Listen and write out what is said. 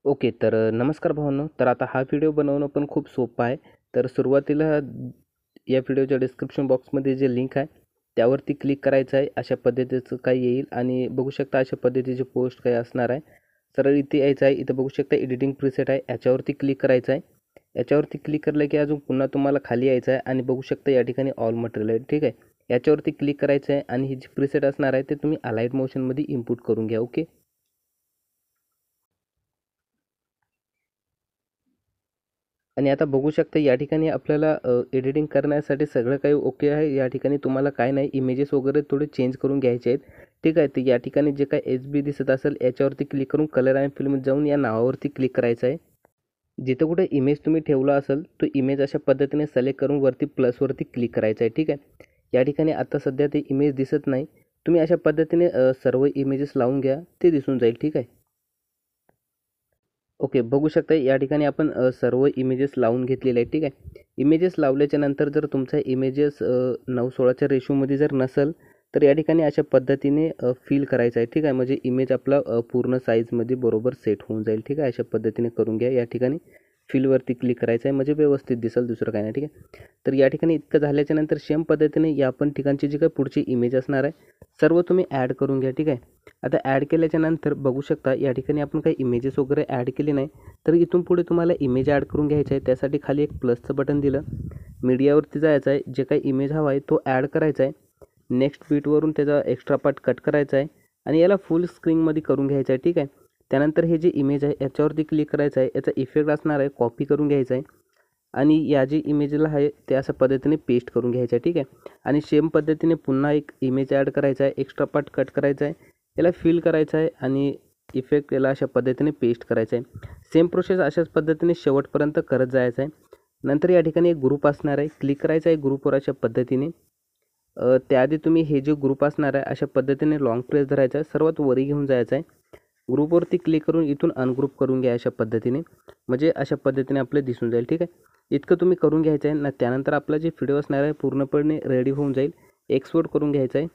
Okay, तर नमस्कार भावांनो. तर आता हा व्हिडिओ बनवणं पण खूप सोपं आहे. तर सुरुवातीला या व्हिडिओच्या डिस्क्रिप्शन बॉक्समध्ये जे लिंक आहे त्यावरती क्लिक करायचं आहे. अशा पद्धतीचं काही येईल आणि बघू शकता अशा पद्धतीची पोस्ट काही असणार आहे. सरळ इथे यायचं आहे. इथं बघू शकता एडिटिंग प्रीसेट आहे, याच्यावरती क्लिक करायचं आहे. याच्यावरती क्लिक केलं की अजून पुन्हा तुम्हाला खाली यायचं आहे आणि बघू शकता या ठिकाणी ऑल मटेरियल आहे. ठीक आहे, याच्यावरती क्लिक करायचं आहे आणि ही जी प्रीसेट असणार आहे ते तुम्ही अलाइट मोशनमध्ये इनपुट करून घ्या. ओके, आणि आता बघू शकता या ठिकाणी आपल्याला एडिटिंग करण्यासाठी सगळं काही ओके आहे. या ठिकाणी तुम्हाला काय नाही, इमेजेस वगैरे थोडे चेंज करून घ्यायचे आहेत. ठीक आहे, तर या ठिकाणी जे काय HB दिसत असेल याच्यावरती क्लिक करून कलर आणि फिल्म जाऊन या नावावरती क्लिक करायचं आहे. जिथं कुठे इमेज तुम्ही ठेवला असेल तो इमेज अशा पद्धतीने सिलेक्ट करून वरती प्लसवरती क्लिक करायचं आहे. ठीक आहे, या ठिकाणी आता सध्या ते इमेज दिसत नाही. तुम्ही अशा पद्धतीने सर्व इमेजेस लावून घ्या, ते दिसून जाईल. ठीक आहे, ओके, बघू शकता या ठिकाणी आपण सर्व इमेजेस लावून घेतलेले आहेत. ठीक आहे, इमेजेस लावल्याच्या नंतर जर तुमचा इमेजेस 9:16च्या रेशोमध्ये जर नसेल तर या ठिकाणी अशा पद्धतीने फिल करायचं आहे. ठीक आहे, म्हणजे इमेज आपला पूर्ण साईजमध्ये बरोबर सेट होऊन जाईल. ठीक आहे, अशा पद्धतीने करून घ्या. या ठिकाणी फिलवरती क्लिक करायचं आहे म्हणजे व्यवस्थित दिसेल, दुसरं काय नाही. ठीक आहे, तर या ठिकाणी इतकं झाल्याच्या नंतर सेम पद्धतीने या पण ठिकाणची जी काही पुढची इमेज असणार आहे सर्व तुम्ही ॲड करून घ्या. ठीक आहे, आता ॲड केल्याच्या नंतर बघू शकता या ठिकाणी आपण काही इमेजेस वगैरे ॲड केले नाही, तर इथून पुढे तुम्हाला इमेज ॲड करून घ्यायचं आहे. त्यासाठी खाली एक प्लसचं बटन दिलं, मीडियावरती जायचं आहे, जे काही इमेज हवा आहे तो ॲड करायचा आहे. नेक्स्ट बीटवरून त्याचा एक्स्ट्रा पार्ट कट करायचा आहे आणि याला फुल स्क्रीनमध्ये करून घ्यायचं आहे. ठीक आहे, त्यानंतर हे जे इमेज आहे याच्यावरती क्लिक करायचं आहे. याचा इफेक्ट असणार आहे, कॉपी करून घ्यायचा आहे आणि या जी इमेजला आहे ते अशा पद्धतीने पेस्ट करून घ्यायचं आहे. ठीक आहे, आणि सेम पद्धतीने पुन्हा एक इमेज ॲड करायचा आहे, एक्स्ट्रा पार्ट कट करायचा आहे, याला फिल करायचं आहे आणि इफेक्ट याला अशा पद्धतीने पेस्ट करायचं आहे. सेम प्रोसेस अशाच पद्धतीने शेवटपर्यंत करत जायचं आहे. नंतर या ठिकाणी एक ग्रुप असणार आहे, क्लिक करायचं आहे ग्रुपवर अशा पद्धतीने. त्याआधी तुम्ही हे जे ग्रुप असणार आहे अशा पद्धतीने लॉंग प्रेस धरायचा आहे, सर्वात वरी घेऊन जायचं आहे. ग्रुपवरती क्लिक करून इथून अनग्रुप करून घ्या अशा पद्धतीने, म्हणजे अशा पद्धतीने आपलं दिसून जाईल. ठीक आहे, इतकं तुम्ही करून घ्यायचं आहे ना. त्यानंतर आपला जे व्हिडिओ असणार आहे पूर्णपणे रेडी होऊन जाईल. एक्सपोर्ट करून घ्यायचं आहे.